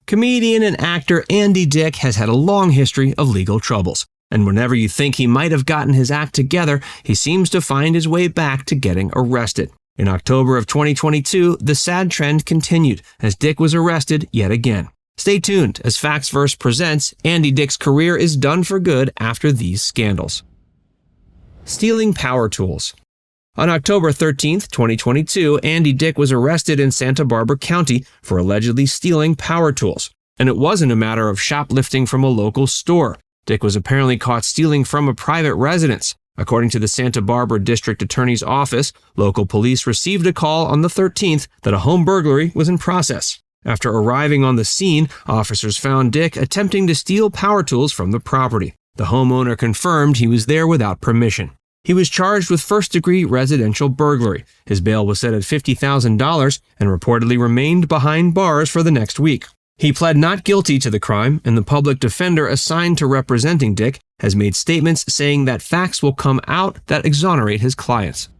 Comedian and actor Andy Dick has had a long history of legal troubles, and whenever you think he might have gotten his act together, he seems to find his way back to getting arrested. In October of 2022, the sad trend continued as Dick was arrested yet again. Stay tuned as FactsVerse presents Andy Dick's career is done for good after these scandals. Stealing power tools. On October 13, 2022, Andy Dick was arrested in Santa Barbara County for allegedly stealing power tools. And it wasn't a matter of shoplifting from a local store. Dick was apparently caught stealing from a private residence. According to the Santa Barbara District Attorney's Office, local police received a call on the 13th that a home burglary was in process. After arriving on the scene, officers found Dick attempting to steal power tools from the property. The homeowner confirmed he was there without permission. He was charged with first-degree residential burglary. His bail was set at $50,000 and reportedly remained behind bars for the next week. He pled not guilty to the crime, and the public defender assigned to representing Dick has made statements saying that facts will come out that exonerate his clients.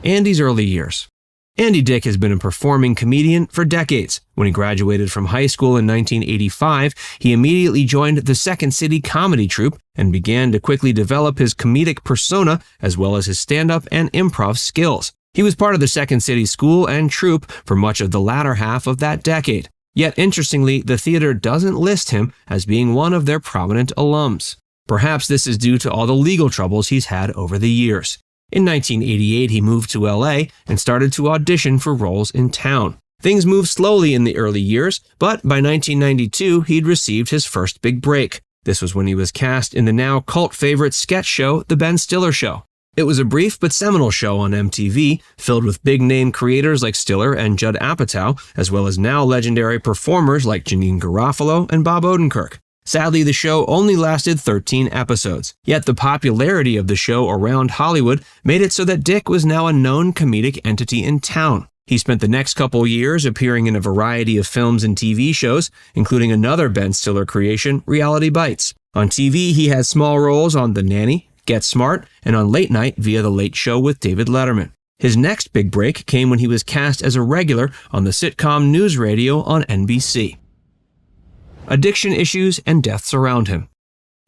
Andy's early years. Andy Dick has been a performing comedian for decades. When he graduated from high school in 1985, he immediately joined the Second City comedy troupe and began to quickly develop his comedic persona as well as his stand-up and improv skills. He was part of the Second City school and troupe for much of the latter half of that decade. Yet, interestingly, the theater doesn't list him as being one of their prominent alums. Perhaps this is due to all the legal troubles he's had over the years. In 1988, he moved to LA and started to audition for roles in town. Things moved slowly in the early years, but by 1992, he'd received his first big break. This was when he was cast in the now cult favorite sketch show, The Ben Stiller Show. It was a brief but seminal show on MTV, filled with big-name creators like Stiller and Judd Apatow, as well as now legendary performers like Janeane Garofalo and Bob Odenkirk. Sadly, the show only lasted 13 episodes. Yet the popularity of the show around Hollywood made it so that Dick was now a known comedic entity in town. He spent the next couple years appearing in a variety of films and TV shows, including another Ben Stiller creation, Reality Bites. On TV, he had small roles on The Nanny, Get Smart, and on Late Night via The Late Show with David Letterman. His next big break came when he was cast as a regular on the sitcom NewsRadio on NBC. Addiction issues and deaths around him.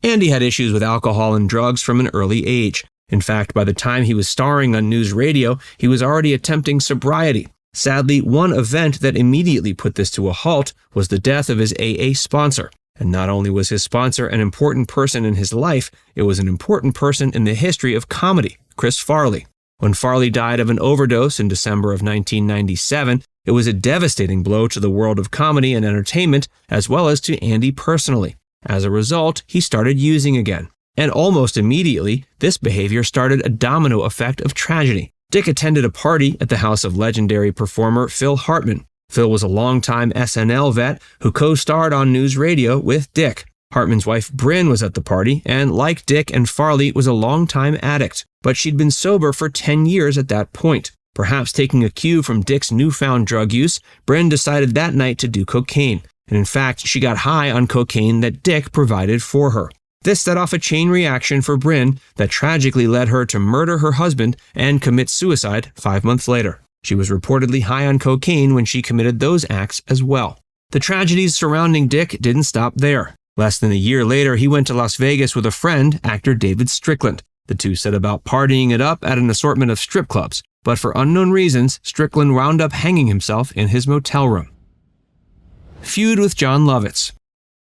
Andy had issues with alcohol and drugs from an early age. In fact, by the time he was starring on NewsRadio, he was already attempting sobriety. Sadly, one event that immediately put this to a halt was the death of his AA sponsor. And not only was his sponsor an important person in his life, it was an important person in the history of comedy, Chris Farley. When Farley died of an overdose in December of 1997, it was a devastating blow to the world of comedy and entertainment, as well as to Andy personally. As a result, he started using again. And almost immediately, this behavior started a domino effect of tragedy. Dick attended a party at the house of legendary performer Phil Hartman. Phil was a longtime SNL vet who co-starred on NewsRadio with Dick. Hartman's wife Bryn was at the party and, like Dick and Farley, was a longtime addict, but she'd been sober for 10 years at that point. Perhaps taking a cue from Dick's newfound drug use, Bryn decided that night to do cocaine, and in fact, she got high on cocaine that Dick provided for her. This set off a chain reaction for Bryn that tragically led her to murder her husband and commit suicide 5 months later. She was reportedly high on cocaine when she committed those acts as well. The tragedies surrounding Dick didn't stop there. Less than a year later, he went to Las Vegas with a friend, actor David Strickland. The two set about partying it up at an assortment of strip clubs, but for unknown reasons, Strickland wound up hanging himself in his motel room. Feud with Jon Lovitz.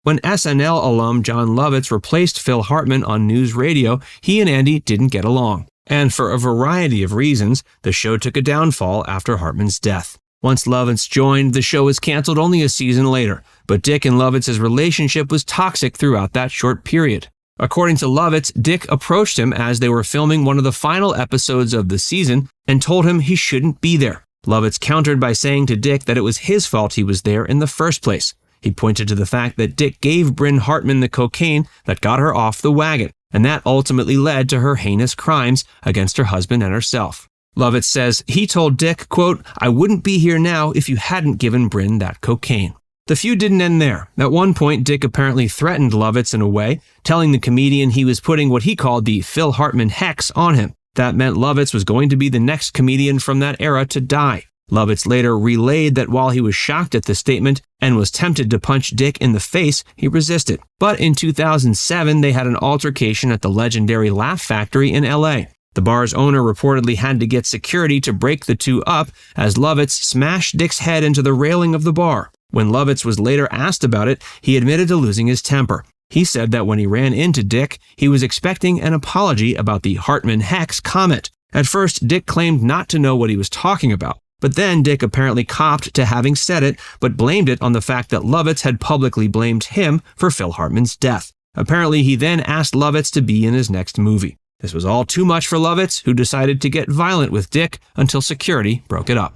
When SNL alum Jon Lovitz replaced Phil Hartman on NewsRadio, he and Andy didn't get along. And for a variety of reasons, the show took a downfall after Hartman's death. Once Lovitz joined, the show was canceled only a season later, but Dick and Lovitz's relationship was toxic throughout that short period. According to Lovitz, Dick approached him as they were filming one of the final episodes of the season and told him he shouldn't be there. Lovitz countered by saying to Dick that it was his fault he was there in the first place. He pointed to the fact that Dick gave Bryn Hartman the cocaine that got her off the wagon, and that ultimately led to her heinous crimes against her husband and herself. Lovitz says he told Dick, quote, "I wouldn't be here now if you hadn't given Bryn that cocaine." The feud didn't end there. At one point, Dick apparently threatened Lovitz in a way, telling the comedian he was putting what he called the Phil Hartman hex on him. That meant Lovitz was going to be the next comedian from that era to die. Lovitz later relayed that while he was shocked at the statement and was tempted to punch Dick in the face, he resisted. But in 2007, they had an altercation at the legendary Laugh Factory in LA. The bar's owner reportedly had to get security to break the two up as Lovitz smashed Dick's head into the railing of the bar. When Lovitz was later asked about it, he admitted to losing his temper. He said that when he ran into Dick, he was expecting an apology about the Hartman-Hex comment. At first, Dick claimed not to know what he was talking about. But then Dick apparently copped to having said it, but blamed it on the fact that Lovitz had publicly blamed him for Phil Hartman's death. Apparently, he then asked Lovitz to be in his next movie. This was all too much for Lovitz, who decided to get violent with Dick until security broke it up.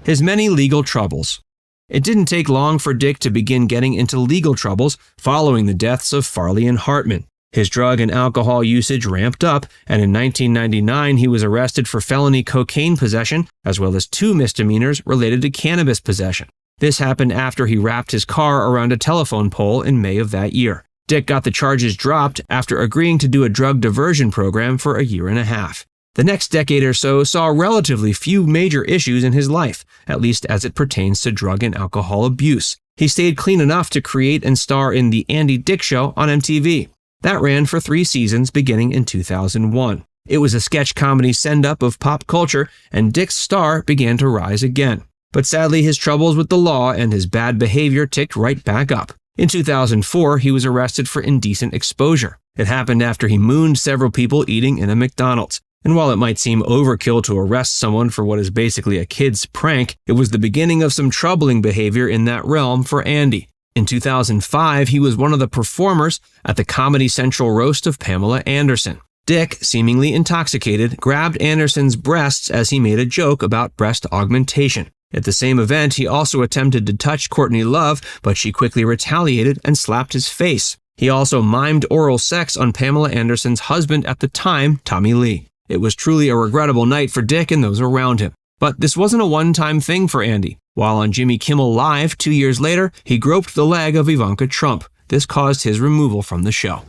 His many legal troubles. It didn't take long for Dick to begin getting into legal troubles following the deaths of Farley and Hartman. His drug and alcohol usage ramped up, and in 1999 he was arrested for felony cocaine possession, as well as 2 misdemeanors related to cannabis possession. This happened after he wrapped his car around a telephone pole in May of that year. Dick got the charges dropped after agreeing to do a drug diversion program for a year and a half. The next decade or so saw relatively few major issues in his life, at least as it pertains to drug and alcohol abuse. He stayed clean enough to create and star in The Andy Dick Show on MTV. That ran for 3 seasons beginning in 2001. It was a sketch comedy send-up of pop culture, and Dick's star began to rise again. But sadly, his troubles with the law and his bad behavior ticked right back up. In 2004, he was arrested for indecent exposure. It happened after he mooned several people eating in a McDonald's. And while it might seem overkill to arrest someone for what is basically a kid's prank, it was the beginning of some troubling behavior in that realm for Andy. In 2005, he was one of the performers at the Comedy Central roast of Pamela Anderson. Dick, seemingly intoxicated, grabbed Anderson's breasts as he made a joke about breast augmentation. At the same event, he also attempted to touch Courtney Love, but she quickly retaliated and slapped his face. He also mimed oral sex on Pamela Anderson's husband at the time, Tommy Lee. It was truly a regrettable night for Dick and those around him. But this wasn't a one-time thing for Andy. While on Jimmy Kimmel Live 2 years later, he groped the leg of Ivanka Trump. This caused his removal from the show.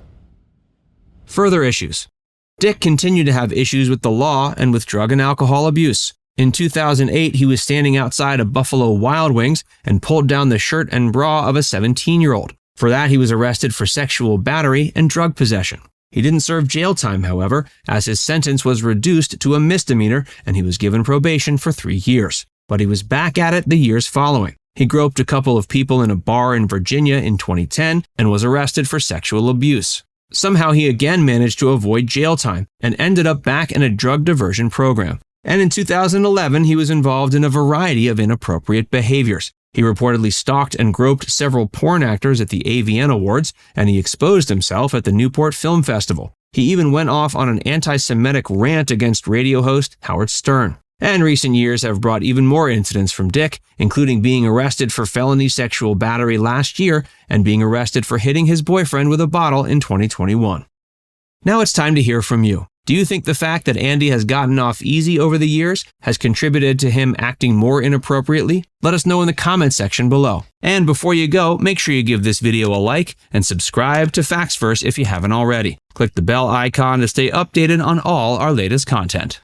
Further issues. Dick continued to have issues with the law and with drug and alcohol abuse. In 2008, he was standing outside of Buffalo Wild Wings and pulled down the shirt and bra of a 17-year-old. For that, he was arrested for sexual battery and drug possession. He didn't serve jail time, however, as his sentence was reduced to a misdemeanor and he was given probation for 3 years. But he was back at it the years following. He groped a couple of people in a bar in Virginia in 2010 and was arrested for sexual abuse. Somehow he again managed to avoid jail time and ended up back in a drug diversion program. And in 2011, he was involved in a variety of inappropriate behaviors. He reportedly stalked and groped several porn actors at the AVN Awards, and he exposed himself at the Newport Film Festival. He even went off on an anti-Semitic rant against radio host Howard Stern. And recent years have brought even more incidents from Dick, including being arrested for felony sexual battery last year and being arrested for hitting his boyfriend with a bottle in 2021. Now it's time to hear from you. Do you think the fact that Andy has gotten off easy over the years has contributed to him acting more inappropriately? Let us know in the comment section below. And before you go, make sure you give this video a like and subscribe to Factsverse if you haven't already. Click the bell icon to stay updated on all our latest content.